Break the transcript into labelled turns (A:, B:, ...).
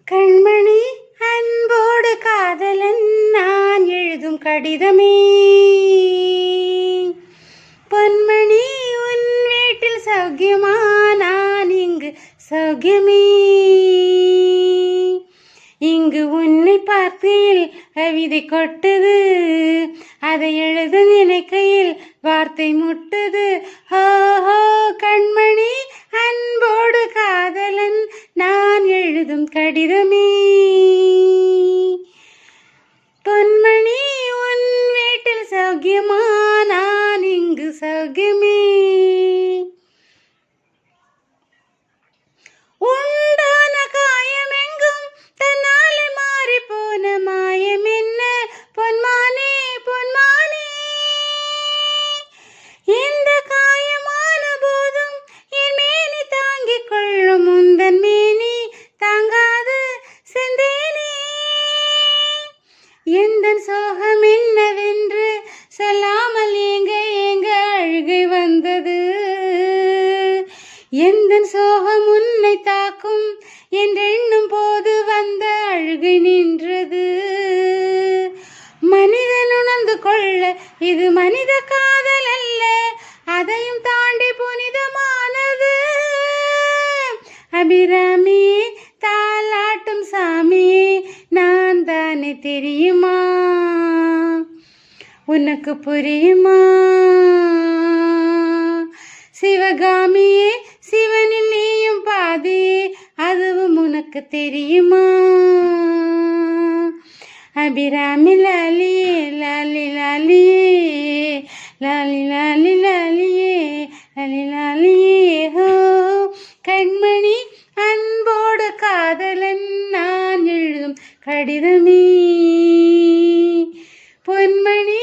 A: கண்மணி அன்போடு காதலன் நான் எழுதும் கடிதமே. பொன்மணி உன் வீட்டில் சௌக்கியமா? நான் இங்கு சௌக்கியமே. இங்கு உன்னை பார்க்கையில் கவிதை கொட்டுது, அதை எழுத நினைக்கையில் வார்த்தை முட்டுது. ஹோ ஹோ கண்மணி அன்போடு காதலன் நான் எழுதும் கடிதமே. பொன்மணி உன் வீட்டில் சௌக்கியமா? நான் இங்கு சௌக்கியமே. உண்டான காயமெங்கும் தன்னாலே மாறி போன மாயம் என்ன பொன்மானே பொன்மானே. எந்த காயமான போதும் என் மேனி தாங்கிக் கொள்ளும் முந்தன் மேனி தாங்காது செந்தேனே. எந்த சோகம் என்னவென்று சொல்லாமல் ஏங்க ஏங்க அழுகை வந்தது. எந்த சோகம் உன்னை தாக்கும் என்றெண்ணும் போது வந்த அழுகை நின்றது. மனிதன் உணர்ந்து கொள்ள இது மனித காதல் அல்ல, அதையும் தாண்டி புனிதமானது. அபிராமியே தாலாட்டும் சாமியே நான் தானே, தெரியுமா உனக்கு புரியுமா? சிவகாமியே சிவனில் நீயும் பாதியே, அதுவும் உனக்கு தெரியுமா? அபிராமி லாலியே லாலி லாலியே லாலி லாலி லாலியே லாலி லாலியே. ஹோ கண்மணி அன்போடு காதலன் நான் எழுதும் கடிதமே. பொன்மணி